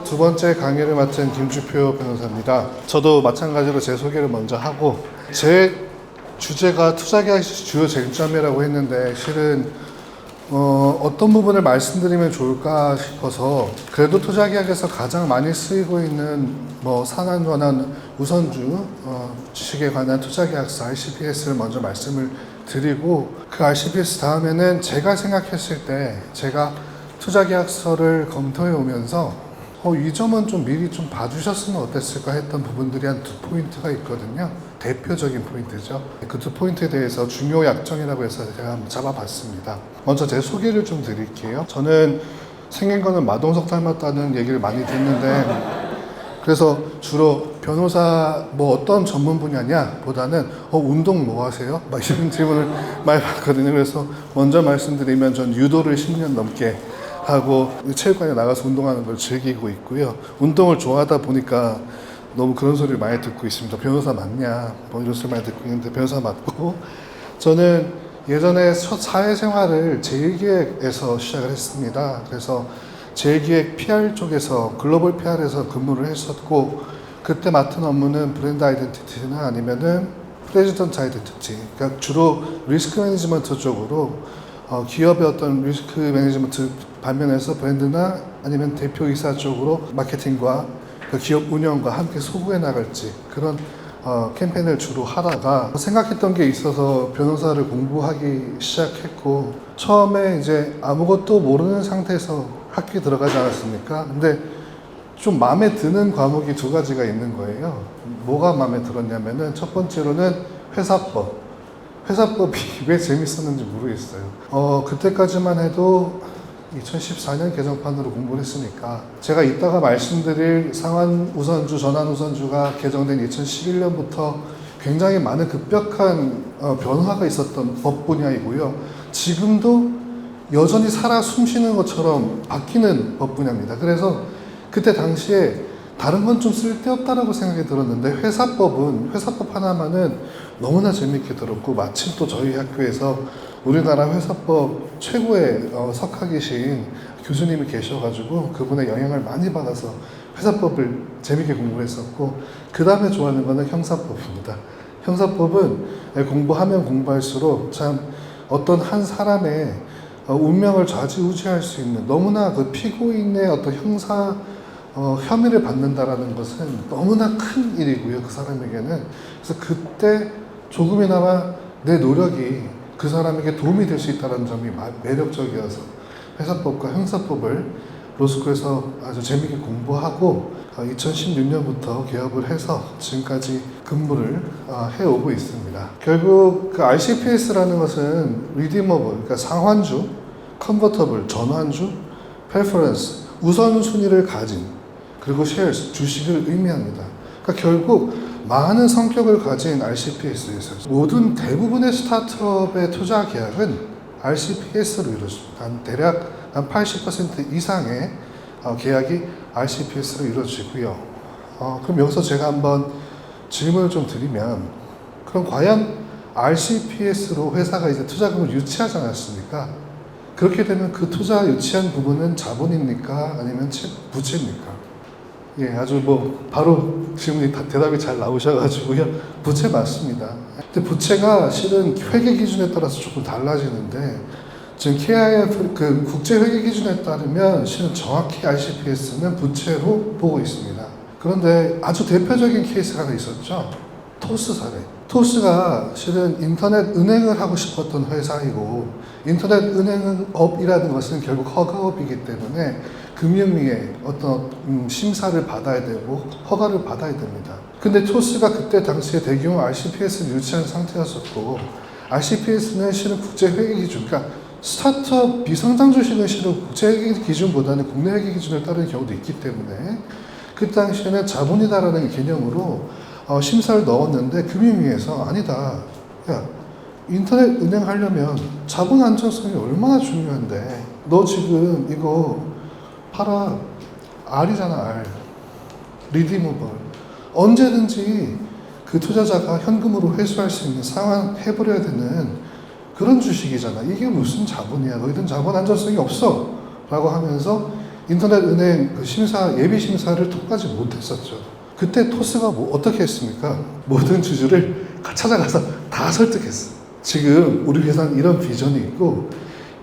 두 번째 강의를 맡은 김주표 변호사입니다. 저도 마찬가지로 제 소개를 먼저 하고, 제 주제가 투자계약 주요 쟁점이라고 했는데 실은 어떤 부분을 말씀드리면 좋을까 싶어서, 그래도 투자계약에서 가장 많이 쓰이고 있는 상한원한 우선주 주식에 관한 투자계약서 RCPS를 먼저 말씀을 드리고, 그 RCPS 다음에는 제가 생각했을 때 제가 투자계약서를 검토해 오면서 이 점은 좀 미리 좀 봐주셨으면 어땠을까 했던 부분들이 한 두 포인트가 있거든요. 대표적인 포인트죠. 그 두 포인트에 대해서 중요 약정이라고 해서 제가 한번 잡아봤습니다. 먼저 제 소개를 좀 드릴게요. 저는 생긴 거는 마동석 닮았다는 얘기를 많이 듣는데, 그래서 주로 변호사 어떤 전문 분야냐 보다는 운동 뭐 하세요? 막 이런 질문을 많이 받거든요. 그래서 먼저 말씀드리면 전 유도를 10년 넘게 하고 체육관에 나가서 운동하는 걸 즐기고 있고요. 운동을 좋아하다 보니까 너무 그런 소리를 많이 듣고 있습니다. 변호사 맞냐? 이런 소리 많이 듣고 있는데 변호사 맞고, 저는 예전에 첫 사회생활을 제일기획에서 시작을 했습니다. 그래서 제일기획 PR 쪽에서 글로벌 PR에서 근무를 했었고, 그때 맡은 업무는 브랜드 아이덴티티나 아니면은 프레지던트 아이덴티티, 그러니까 주로 리스크 매니지먼트 쪽으로 기업의 어떤 리스크 매니지먼트 반면에서 브랜드나 아니면 대표이사 쪽으로 마케팅과 그 기업 운영과 함께 소구해 나갈지 그런 캠페인을 주로 하다가 생각했던 게 있어서 변호사를 공부하기 시작했고, 처음에 이제 아무것도 모르는 상태에서 학교에 들어가지 않았습니까? 근데 좀 마음에 드는 과목이 두 가지가 있는 거예요. 뭐가 마음에 들었냐면은 첫 번째로는 회사법. 회사법이 왜 재밌었는지 모르겠어요. 그때까지만 해도 2014년 개정판으로 공부를 했으니까, 제가 이따가 말씀드릴 상한 우선주, 전환 우선주가 개정된 2011년부터 굉장히 많은 급격한 변화가 있었던 법 분야이고요. 지금도 여전히 살아 숨쉬는 것처럼 바뀌는 법 분야입니다. 그래서 그때 당시에 다른 건 좀 쓸데없다라고 생각이 들었는데, 회사법 하나만은 너무나 재밌게 들었고, 마침 또 저희 학교에서 우리나라 회사법 최고의 석학이신 교수님이 계셔가지고 그분의 영향을 많이 받아서 회사법을 재밌게 공부를 했었고, 그 다음에 좋아하는 거는 형사법입니다. 형사법은 공부하면 공부할수록 참 어떤 한 사람의 운명을 좌지우지할 수 있는, 너무나 그 피고인의 어떤 형사 혐의를 받는다라는 것은 너무나 큰 일이고요, 그 사람에게는. 그래서 그때 조금이나마 내 노력이 그 사람에게 도움이 될 수 있다는 점이 매력적이어서 회사법과 형사법을 로스쿨에서 아주 재밌게 공부하고 2016년부터 개업을 해서 지금까지 근무를 해오고 있습니다. 결국 그 RCPS라는 것은 리디머블, 그러니까 상환주, 컨버터블, 전환주, preference, 우선순위를 가진, 그리고 shares, 주식을 의미합니다. 그러니까 결국 많은 성격을 가진 RCPS에서 모든 대부분의 스타트업의 투자 계약은 RCPS로 이루어집니다. 대략 한 80% 이상의 계약이 RCPS로 이루어지고요. 그럼 여기서 제가 한번 질문을 좀 드리면, 그럼 과연 RCPS로 회사가 이제 투자금을 유치하지 않았습니까? 그렇게 되면 그 투자 유치한 부분은 자본입니까? 아니면 부채입니까? 예, 아주 바로 질문이 대답이 잘 나오셔가지고요. 부채 맞습니다. 근데 부채가 실은 회계 기준에 따라서 조금 달라지는데, 지금 KIF 그 국제 회계 기준에 따르면 실은 정확히 RCPS는 부채로 보고 있습니다. 그런데 아주 대표적인 케이스가 하나 있었죠. 토스 사례. 토스가 실은 인터넷 은행을 하고 싶었던 회사이고, 인터넷 은행업이라는 것은 결국 허가업이기 때문에 금융위에 어떤 심사를 받아야 되고 허가를 받아야 됩니다. 근데 토스가 그때 당시에 대규모 RCPS를 유치한 상태였었고, RCPS는 실은 국제회계 기준, 그러니까 스타트업 비성장 주식은 실은 국제회계 기준보다는 국내 회계 기준을 따르는 경우도 있기 때문에 그 당시에는 자본이다라는 개념으로 심사를 넣었는데, 금융위에서 아니다. 야, 인터넷 은행 하려면 자본 안정성이 얼마나 중요한데 너 지금 이거 팔아. R이잖아, R. 리디머블. 언제든지 그 투자자가 현금으로 회수할 수 있는 상환해버려야 되는 그런 주식이잖아. 이게 무슨 자본이야. 너희들은 자본 안정성이 없어. 라고 하면서 인터넷 은행 그 심사, 예비 심사를 통과하지 못했었죠. 그때 토스가 어떻게 했습니까? 모든 주주를 찾아가서 다 설득했어. 지금 우리 회사는 이런 비전이 있고,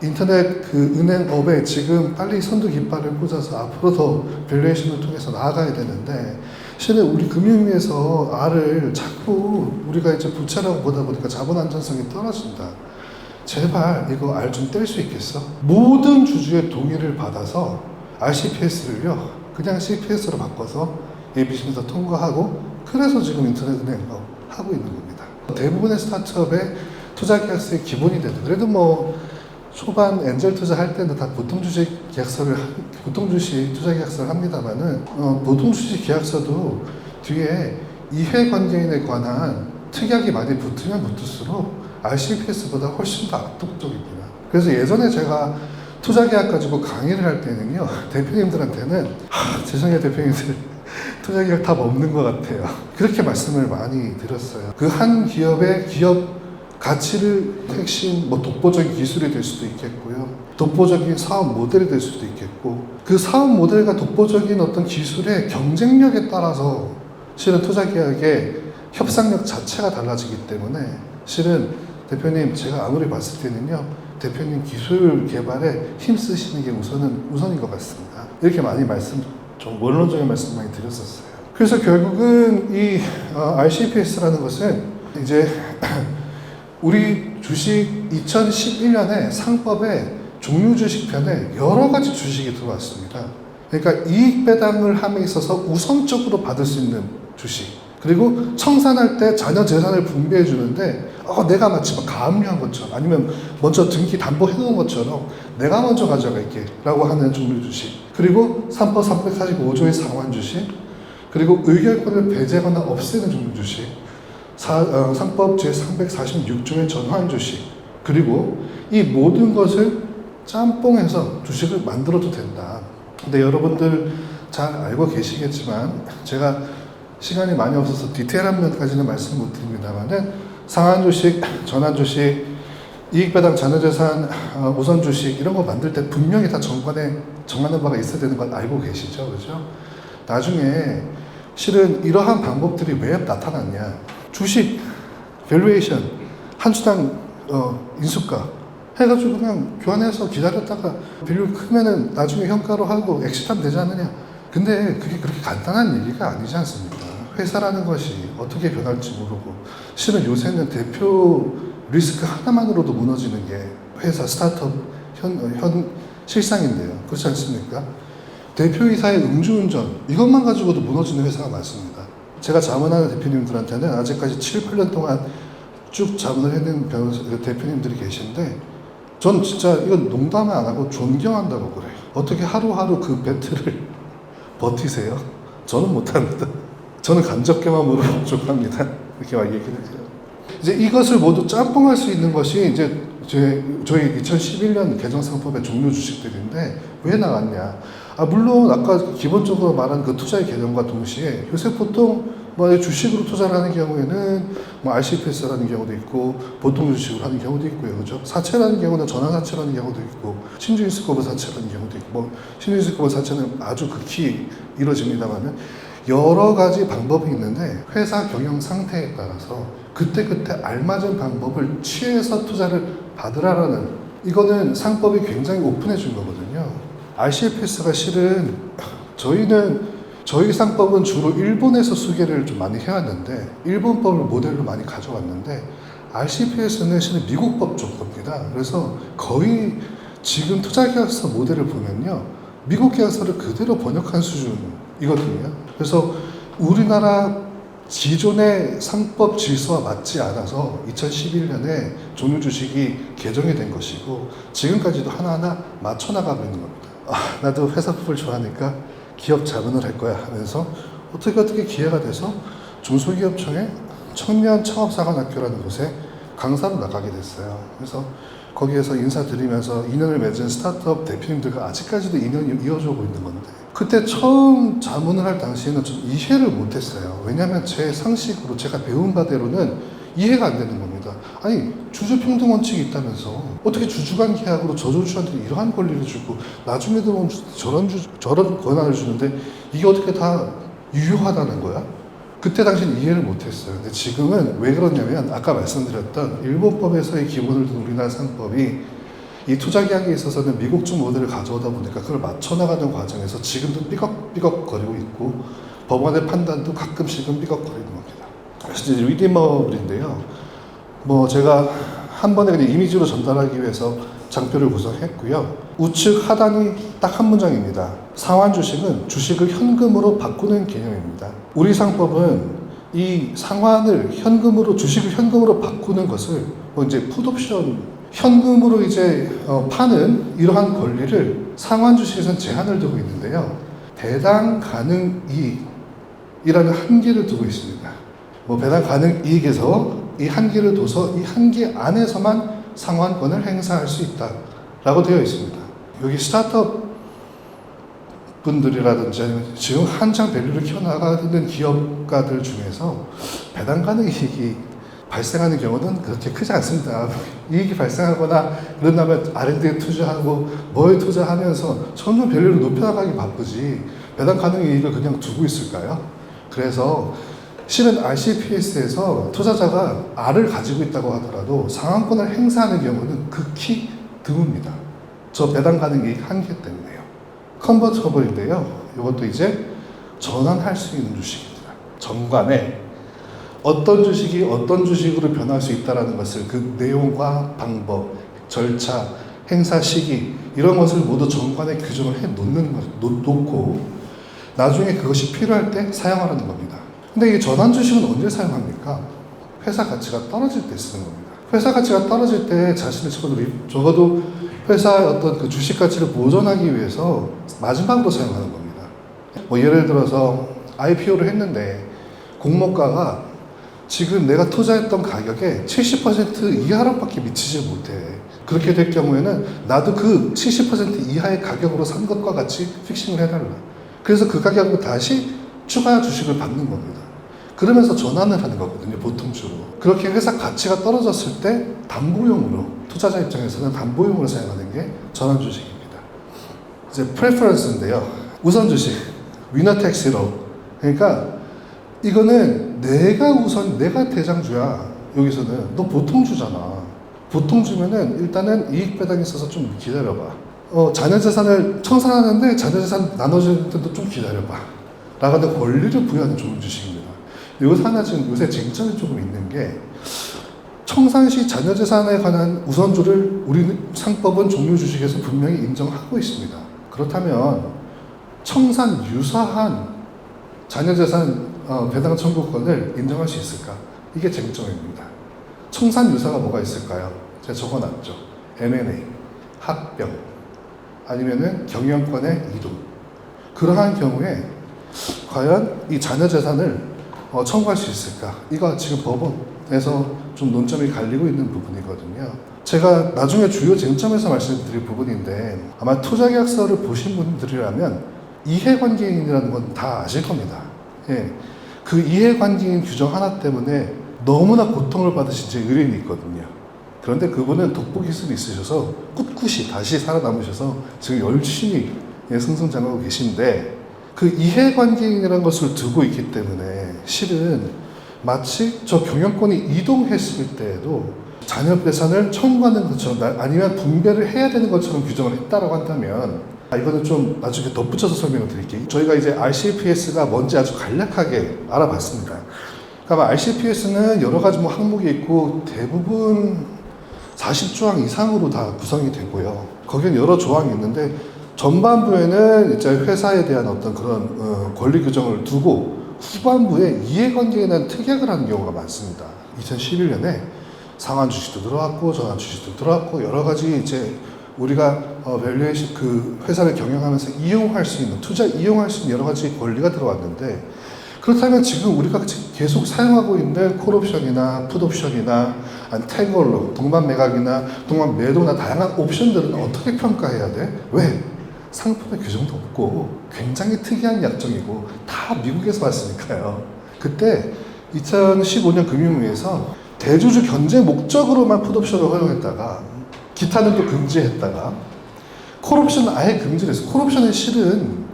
인터넷 그 은행업에 지금 빨리 선두 깃발을 꽂아서 앞으로 더 밸류에이션을 통해서 나아가야 되는데, 실은 우리 금융위에서 R을 자꾸 우리가 이제 부채라고 보다 보니까 자본 안전성이 떨어진다. 제발 이거 R 좀 뗄 수 있겠어? 모든 주주의 동의를 받아서 RCPS를요, 그냥 CPS로 바꿔서 예비심사 통과하고, 그래서 지금 인터넷 은행업 하고 있는 겁니다. 대부분의 스타트업의 투자 계약서의 기본이 되는, 그래도 뭐 초반 엔젤 투자할 때는 다 보통 주식 계약서를, 보통 주식 투자 계약서를 합니다만은, 보통 주식 계약서도 뒤에 이해관계인에 관한 특약이 많이 붙으면 붙을수록 RCPS보다 훨씬 더 압도적입니다. 그래서 예전에 제가 투자 계약 가지고 강의를 할 때는요, 대표님들한테는 죄송해요 대표님들, 투자 계약 답 없는 것 같아요. 그렇게 말씀을 많이 드렸어요. 그 한 기업의 기업 가치를 핵심, 독보적인 기술이 될 수도 있겠고요. 독보적인 사업 모델이 될 수도 있겠고, 그 사업 모델과 독보적인 어떤 기술의 경쟁력에 따라서 실은 투자 계약의 협상력 자체가 달라지기 때문에, 실은 대표님 제가 아무리 봤을 때는요, 대표님 기술 개발에 힘쓰시는 게 우선인 것 같습니다. 이렇게 많이 좀 원론적인 말씀 많이 드렸었어요. 그래서 결국은 이 RCPS라는 것은 이제 우리 주식 2011년에 상법에 종류 주식 편에 여러 가지 주식이 들어왔습니다. 그러니까 이익 배당을 함에 있어서 우선적으로 받을 수 있는 주식, 그리고 청산할 때 자녀 재산을 분배해 주는데 내가 마치 가압류한 것처럼, 아니면 먼저 등기 담보해 놓은 것처럼 내가 먼저 가져갈게 라고 하는 종류 주식, 그리고 3법 345조의 상환 주식, 그리고 의결권을 배제하거나 없애는 종류 주식, 상법 제346조의 전환 주식, 그리고 이 모든 것을 짬뽕해서 주식을 만들어도 된다. 근데 여러분들 잘 알고 계시겠지만, 제가 시간이 많이 없어서 디테일한 면까지는 말씀 못 드립니다만은, 상환 주식, 전환 주식, 이익배당 자녀재산 우선 주식, 이런 거 만들 때 분명히 다 정관에 정하는 바가 있어야 되는 걸 알고 계시죠? 그죠? 나중에 실은 이러한 방법들이 왜 나타났냐. 주식, 밸류에이션, 한 주당 인수가 해가지고 그냥 교환해서 기다렸다가 밸류 크면은 나중에 현가로 하고 엑시트하면 되지 않느냐. 근데 그게 그렇게 간단한 얘기가 아니지 않습니까? 회사라는 것이 어떻게 변할지 모르고, 실은 요새는 대표 리스크 하나만으로도 무너지는 게 회사 스타트업 현 실상인데요. 그렇지 않습니까? 대표이사의 음주운전, 이것만 가지고도 무너지는 회사가 많습니다. 제가 자문하는 대표님들한테는 아직까지 7, 8년 동안 쭉 자문을 해낸 대표님들이 계신데, 전 진짜 이건 농담을 안 하고 존경한다고 그래요. 어떻게 하루하루 그 배틀을 버티세요? 저는 못합니다. 저는 간접경험으로 부족합니다. 이렇게 막 얘기를 해요. 이제 이것을 모두 짬뽕할 수 있는 것이 이제 저희 2011년 개정상법의 종류 주식들인데, 왜 나왔냐? 물론 아까 기본적으로 말한 그 투자의 개념과 동시에 요새 보통 주식으로 투자를 하는 경우에는 RCPS라는 경우도 있고, 보통 주식으로 하는 경우도 있고요. 그죠? 사채라는 경우는 전환사채라는 경우도 있고, 신주인수급을 사채라는 경우도 있고, 신주인수급을 사채는 아주 극히 이루어집니다만은 여러 가지 방법이 있는데, 회사 경영 상태에 따라서 그때그때 알맞은 방법을 취해서 투자를 받으라라는, 이거는 상법이 굉장히 오픈해 준 거거든요. RCPS가 실은 저희 상법은 주로 일본에서 수계를 좀 많이 해왔는데, 일본법을 모델로 많이 가져왔는데, RCPS는 실은 미국 법 쪽 겁니다. 그래서 거의 지금 투자계약서 모델을 보면요, 미국 계약서를 그대로 번역한 수준이거든요. 그래서 우리나라 기존의 상법 질서와 맞지 않아서 2011년에 종류 주식이 개정이 된 것이고, 지금까지도 하나하나 맞춰나가고 있는 겁니다. 나도 회사법을 좋아하니까 기업 자문을 할 거야 하면서 어떻게 기회가 돼서 중소기업청의 청년 창업사관학교라는 곳에 강사로 나가게 됐어요. 그래서 거기에서 인사드리면서 인연을 맺은 스타트업 대표님들과 아직까지도 인연이 이어져 오고 있는 건데, 그때 처음 자문을 할 당시에는 좀 이해를 못했어요. 왜냐하면 제 상식으로 제가 배운 바대로는 이해가 안 되는 겁니다. 아니 주주평등 원칙이 있다면서 어떻게 주주간 계약으로 저주주한테 이러한 권리를 주고 나중에 들어온 저런 권한을 주는데 이게 어떻게 다 유효하다는 거야? 그때 당시는 이해를 못했어요. 근데 지금은 왜 그러냐면 아까 말씀드렸던 일본법에서의 기본을 둔 우리나라 상법이 이 투자계약에 있어서는 미국적 모델을 가져오다 보니까 그걸 맞춰나가는 과정에서 지금도 삐걱삐걱거리고 있고 법원의 판단도 가끔씩은 삐걱거리는 겁니다. 그래서 이제 리디머블인데요. 뭐 제가 한 번에 그냥 이미지로 전달하기 위해서 장표를 구성했고요. 우측 하단이 딱 한 문장입니다. 상환 주식은 주식을 현금으로 바꾸는 개념입니다. 우리 상법은 이 상환을 현금으로 주식을 현금으로 바꾸는 것을 뭐 이제 풋옵션 현금으로 이제 파는 이러한 권리를 상환 주식에서는 제한을 두고 있는데요. 배당 가능 이익이라는 한계를 두고 있습니다. 뭐 배당 가능 이익에서 이 한계를 둬서 이 한계 안에서만 상환권을 행사할 수 있다라고 되어 있습니다. 여기 스타트업 분들이라든지 아니면 지금 한창 밸류를 키워나가는 기업가들 중에서 배당 가능 이익이 발생하는 경우는 그렇게 크지 않습니다. 이익이 발생하거나 그런다면 R&D에 투자하고 뭐에 투자하면서 점점 밸류를 높여나가기 바쁘지 배당 가능 이익을 그냥 두고 있을까요? 그래서 실은 RCPS에서 투자자가 R을 가지고 있다고 하더라도 상환권을 행사하는 경우는 극히 드뭅니다. 저 배당 가능 이익 한계 때문에요. 컨버터블인데요. 이것도 이제 전환할 수 있는 주식입니다. 정관에 어떤 주식이 어떤 주식으로 변할 수 있다는 것을 그 내용과 방법, 절차, 행사 시기 이런 것을 모두 정관에 규정을 놓고 나중에 그것이 필요할 때 사용하라는 겁니다. 근데 이 전환 주식은 언제 사용합니까? 회사 가치가 떨어질 때 쓰는 겁니다. 회사 가치가 떨어질 때 자신의 적어도 회사의 어떤 그 주식 가치를 보존하기 위해서 마지막으로 사용하는 겁니다. 뭐 예를 들어서 IPO를 했는데 공모가가 지금 내가 투자했던 가격의 70% 이하로밖에 미치지 못해. 그렇게 될 경우에는 나도 그 70% 이하의 가격으로 산 것과 같이 픽싱을 해달라. 그래서 그 가격으로 다시 추가 주식을 받는 겁니다. 그러면서 전환을 하는 거거든요, 보통 주로. 그렇게 회사 가치가 떨어졌을 때 담보용으로, 투자자 입장에서는 담보용으로 사용하는 게 전환 주식입니다. 이제 프레퍼런스인데요. 우선 주식, 위너 택시로. 그러니까 이거는 내가 대장주야. 여기서는 너 보통주잖아. 보통주면은 일단은 이익 배당에 있어서 좀 기다려봐. 자녀 재산을 청산하는데 자녀 재산 나눠주는 때도 좀 기다려봐. 라는 권리를 부여하는 좋은 주식입니다. 이것 하나 지금 요새 쟁점이 조금 있는 게 청산 시 자녀 재산에 관한 우선주를 우리 상법은 종료 주식에서 분명히 인정하고 있습니다. 그렇다면 청산 유사한 자녀 재산 배당 청구권을 인정할 수 있을까? 이게 쟁점입니다. 청산 유사가 뭐가 있을까요? 제가 적어놨죠. M&A, 합병, 아니면은 경영권의 이동. 그러한 경우에 과연 이 자녀 재산을 청구할 수 있을까? 이거 지금 법원에서 좀 논점이 갈리고 있는 부분이거든요. 제가 나중에 주요 쟁점에서 말씀드릴 부분인데 아마 투자계약서를 보신 분들이라면 이해관계인이라는 건 다 아실 겁니다. 예. 그 이해관계인 규정 하나 때문에 너무나 고통을 받으신 제 의뢰인이 있거든요. 그런데 그분은 독보 기술이 있으셔서 꿋꿋이 다시 살아남으셔서 지금 열심히 승승장구하고 계신데 그 이해관계인이라는 것을 두고 있기 때문에 실은 마치 저 경영권이 이동했을 때에도 자녀 재산을 청구하는 것처럼 아니면 분배를 해야 되는 것처럼 규정을 했다라고 한다면 이거는 좀 나중에 덧붙여서 설명을 드릴게요. 저희가 이제 RCPS가 뭔지 아주 간략하게 알아봤습니다. 그러니까 RCPS는 여러 가지 뭐 항목이 있고 대부분 40조항 이상으로 다 구성이 되고요. 거기는 여러 조항이 있는데 전반부에는 이제 회사에 대한 어떤 그런 권리 규정을 두고 후반부에 이해관계에 대한 특약을 하는 경우가 많습니다. 2011년에 상환 주식도 들어왔고 전환 주식도 들어왔고 여러 가지 이제 우리가 밸류에이션 그 회사를 경영하면서 이용할 수 있는 투자 이용할 수 있는 여러 가지 권리가 들어왔는데 그렇다면 지금 우리가 계속 사용하고 있는 콜옵션이나 풋옵션이나 태그홀로 동반 매각이나 동반 매도나 다양한 옵션들은 어떻게 평가해야 돼? 왜? 상품의 규정도 없고 굉장히 특이한 약정이고 다 미국에서 왔으니까요. 그때 2015년 금융위에서 대주주 견제 목적으로만 풋옵션을 허용했다가 기타는 또 금지했다가 콜옵션은 아예 금지를 했어요. 콜옵션은 실은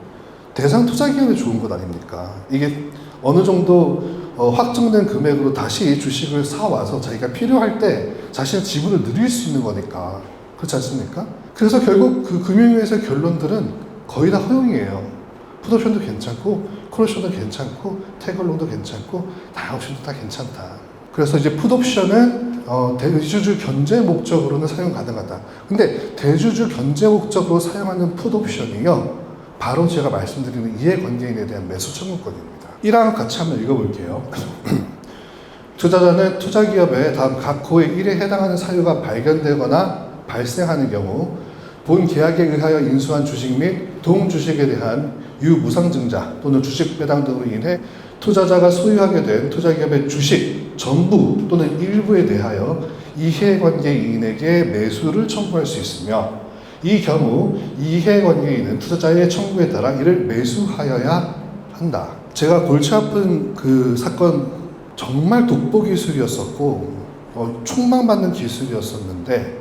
대상 투자 기업에 좋은 것 아닙니까? 이게 어느 정도 확정된 금액으로 다시 주식을 사와서 자기가 필요할 때 자신의 지분을 늘릴 수 있는 거니까. 그렇지 않습니까? 그래서 결국 그 금융위에서의 결론들은 거의 다 허용이에요. 풋옵션도 괜찮고 콜옵션도 괜찮고 태글롱도 괜찮고 다양옵션도 다 괜찮다. 그래서 이제 풋옵션은 대주주 견제 목적으로는 사용 가능하다. 근데 대주주 견제 목적으로 사용하는 풋옵션이요, 바로 제가 말씀드리는 이해관계인에 대한 매수 청구권입니다. 1항 같이 한번 읽어볼게요. 투자자는 투자기업의 다음 각 호의 1에 해당하는 사유가 발견되거나 발생하는 경우 본 계약에 의하여 인수한 주식 및 동주식에 대한 유무상증자 또는 주식 배당 등으로 인해 투자자가 소유하게 된 투자기업의 주식 전부 또는 일부에 대하여 이해관계인에게 매수를 청구할 수 있으며, 이 경우 이해관계인은 투자자의 청구에 따라 이를 매수하여야 한다. 제가 골치 아픈 그 사건 정말 독보 기술이었었고 촉망받는 기술이었었는데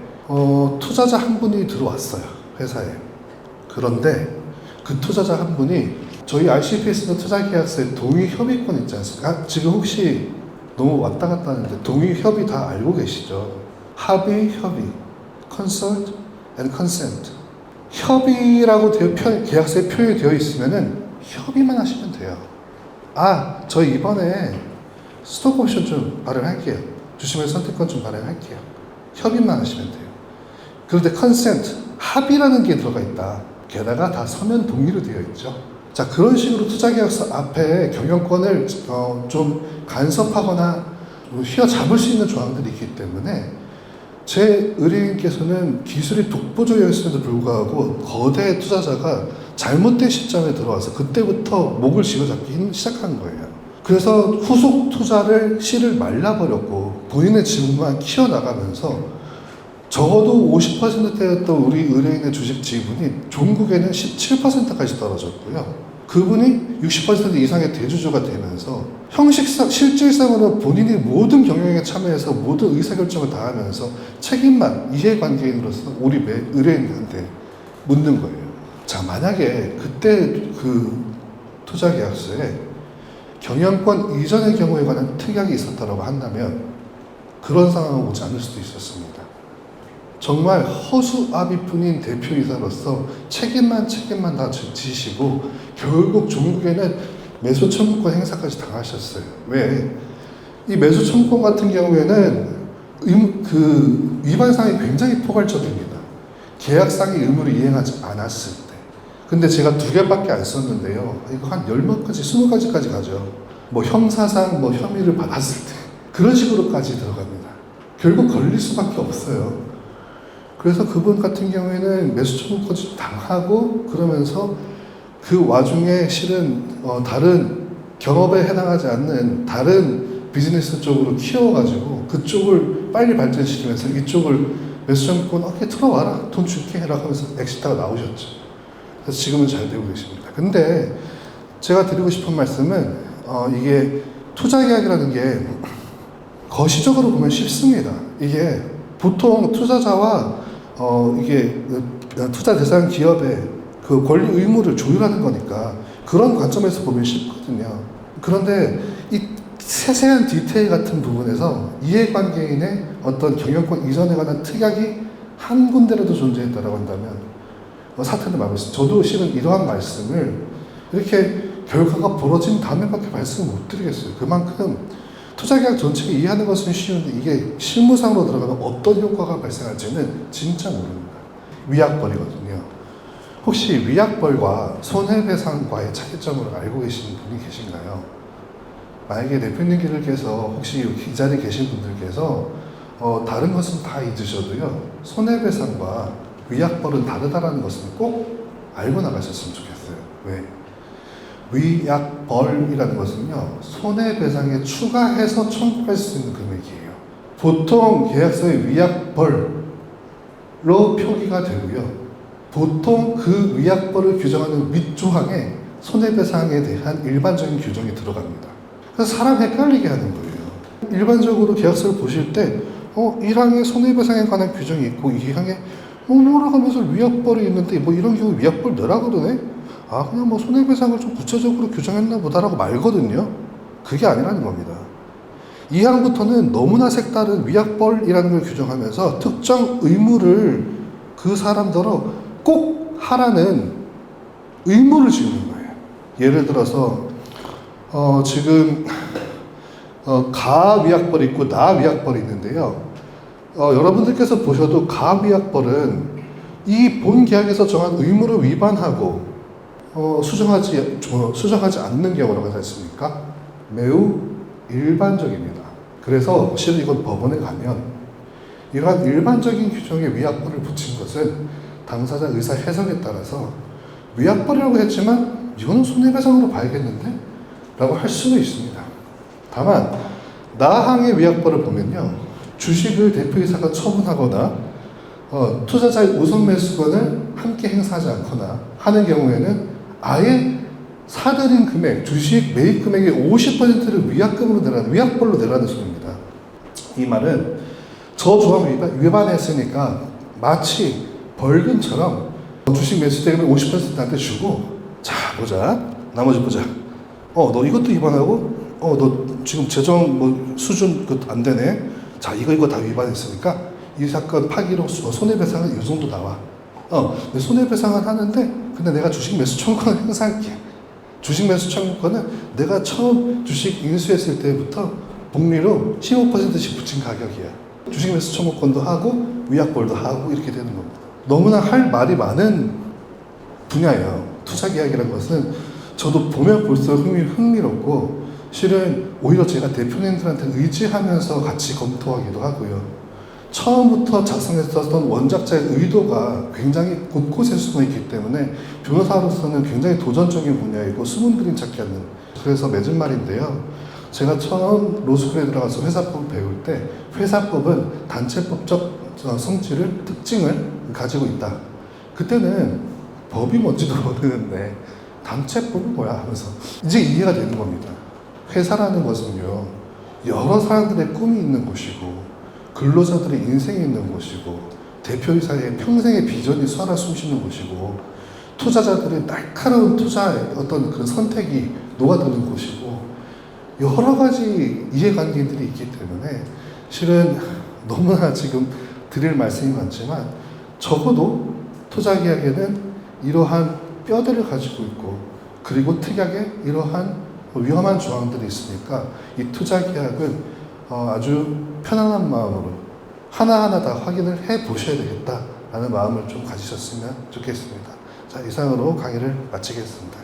투자자 한 분이 들어왔어요, 회사에. 그런데 그 투자자 한 분이 저희 RCPS는 투자계약서에 동의협의권 있지 않습니까? 지금 혹시 너무 왔다 갔다 하는데 동의협의 다 알고 계시죠? 합의, 협의, consult and consent. 협의라고 계약서에 표현이 되어 있으면은 협의만 하시면 돼요. 저 이번에 스톡 옵션 좀 발행할게요. 주식의 선택권 좀 발행할게요. 협의만 하시면 돼요. 그런데 consent, 합의라는 게 들어가 있다. 게다가 다 서면 동의로 되어 있죠. 자, 그런 식으로 투자계약서 앞에 경영권을 좀 간섭하거나 휘어잡을 수 있는 조항들이 있기 때문에 제 의뢰인께서는 기술이 독보적이었음에도 불구하고 거대 투자자가 잘못된 시점에 들어와서 그때부터 목을 쥐어잡기 시작한 거예요. 그래서 후속 투자를 씨를 말라버렸고 본인의 지분만 키워나가면서 적어도 50%대였던 우리 의뢰인의 주식 지분이 종국에는 17%까지 떨어졌고요. 그분이 60% 이상의 대주주가 되면서 실질상으로 본인이 모든 경영에 참여해서 모든 의사결정을 다 하면서 책임만 이해관계인으로서 우리 의뢰인한테 묻는 거예요. 자, 만약에 그때 그 투자계약서에 경영권 이전의 경우에 관한 특약이 있었다고 한다면 그런 상황은 오지 않을 수도 있었습니다. 정말 허수아비뿐인 대표이사로서 책임만 다 지시고 결국 종국에는 매수 청구권 행사까지 당하셨어요. 왜? 이 매수 청구권 같은 경우에는 그 위반사항이 굉장히 포괄적입니다. 계약상의 의무를 이행하지 않았을 때. 근데 제가 2개밖에 안 썼는데요. 이거 한 10몇 가지, 20가지까지 가죠. 뭐 형사상 혐의를 받았을 때. 그런 식으로까지 들어갑니다. 결국 걸릴 수밖에 없어요. 그래서 그분 같은 경우에는 매수 청구까지 당하고 그러면서 그 와중에 실은 다른 경업에 해당하지 않는 다른 비즈니스 쪽으로 키워가지고 그쪽을 빨리 발전시키면서 이쪽을 매수 청구권 오케이 틀어와라 돈 줄게 라고 하면서 엑시트가 나오셨죠. 그래서 지금은 잘 되고 계십니다. 근데 제가 드리고 싶은 말씀은 이게 투자계약이라는 게 거시적으로 보면 쉽습니다. 이게 보통 투자자와 이게 투자 대상 기업의 그 권리 의무를 조율하는 거니까 그런 관점에서 보면 쉽거든요. 그런데 이 세세한 디테일 같은 부분에서 이해관계인의 어떤 경영권 이전에 관한 특약이 한 군데라도 존재했다고 한다면 사태는 막을 수 있어요. 저도 실은 이러한 말씀을 이렇게 결과가 벌어진 다음에밖에 말씀을 못 드리겠어요. 그만큼 투자계약 전체를 이해하는 것은 쉬운데 이게 실무상으로 들어가면 어떤 효과가 발생할지는 진짜 모릅니다. 위약벌이거든요. 혹시 위약벌과 손해배상과의 차이점을 알고 계시는 분이 계신가요? 만약에 대표님께서 혹시 이 자리에 계신 분들께서 다른 것은 다 잊으셔도요. 손해배상과 위약벌은 다르다는 것은 꼭 알고 나가셨으면 좋겠어요. 왜? 위약벌이라는 것은요, 손해배상에 추가해서 청구할 수 있는 금액이에요. 보통 계약서에 위약벌로 표기가 되고요. 보통 그 위약벌을 규정하는 윗조항에 손해배상에 대한 일반적인 규정이 들어갑니다. 그래서 사람 헷갈리게 하는 거예요. 일반적으로 계약서를 보실 때 1항에 손해배상에 관한 규정이 있고 2항에 뭐라고 하면서 위약벌이 있는데 뭐 이런 경우 위약벌 내라 그러네? 아 그냥 뭐 손해배상을 좀 구체적으로 규정했나 보다라고 말거든요. 그게 아니라는 겁니다. 2항부터는 너무나 색다른 위약벌이라는 걸 규정하면서 특정 의무를 그 사람들어 꼭 하라는 의무를 지우는 거예요. 예를 들어서 지금 가위약벌이 있고 나위약벌이 있는데요. 여러분들께서 보셔도 가위약벌은 이 본 계약에서 정한 의무를 위반하고 수정하지 않는 경우라고 하지 않습니까? 매우 일반적입니다. 그래서 실은 이건 법원에 가면 이러한 일반적인 규정에 위약벌을 붙인 것은 당사자 의사 해석에 따라서 위약벌이라고 했지만 이거는 손해배상으로 봐야겠는데? 라고 할 수도 있습니다. 다만 나항의 위약벌을 보면요. 주식을 대표이사가 처분하거나 투자자의 우선 매수권을 함께 행사하지 않거나 하는 경우에는 아예 사들인 금액, 주식 매입 금액의 50%를 위약벌로 내라는 소리입니다. 이 말은 저 조항 위반했으니까 마치 벌금처럼 주식 매수 대금을 50%한테 주고 자 보자 나머지 보자 너 이것도 위반하고 너 지금 재정 수준 안 되네 자 이거 다 위반했으니까 이 사건 파기로 손해배상은 이 정도 나와 내 손해배상은 하는데 근데 내가 주식 매수 청구권을 행사할게. 주식 매수 청구권은 내가 처음 주식 인수했을 때부터 복리로 15%씩 붙인 가격이야. 주식 매수 청구권도 하고 위약벌도 하고 이렇게 되는 겁니다. 너무나 할 말이 많은 분야예요. 투자계약이라는 것은 저도 보면 볼수록 흥미롭고 실은 오히려 제가 대표님들한테 의지하면서 같이 검토하기도 하고요. 처음부터 작성했었던 원작자의 의도가 굉장히 곳곳에 숨어 있기 때문에 변호사로서는 굉장히 도전적인 분야이고 숨은 그림 찾기 하는 그래서 맺은 말인데요. 제가 처음 로스쿨에 들어가서 회사법을 배울 때 회사법은 단체법적 성질을 특징을 가지고 있다. 그때는 법이 뭔지도 모르는데 단체법은 뭐야 하면서 이제 이해가 되는 겁니다. 회사라는 것은요 여러 사람들의 꿈이 있는 곳이고 근로자들의 인생이 있는 곳이고 대표이사의 평생의 비전이 쏴라 숨쉬는 곳이고 투자자들의 날카로운 투자의 어떤 그 선택이 녹아드는 곳이고 여러 가지 이해관계들이 있기 때문에 실은 너무나 지금 드릴 말씀이 많지만 적어도 투자계약에는 이러한 뼈대를 가지고 있고 그리고 특약에 이러한 위험한 조항들이 있으니까 이 투자계약은 아주 편안한 마음으로 하나하나 다 확인을 해 보셔야 되겠다라는 마음을 좀 가지셨으면 좋겠습니다. 자, 이상으로 강의를 마치겠습니다.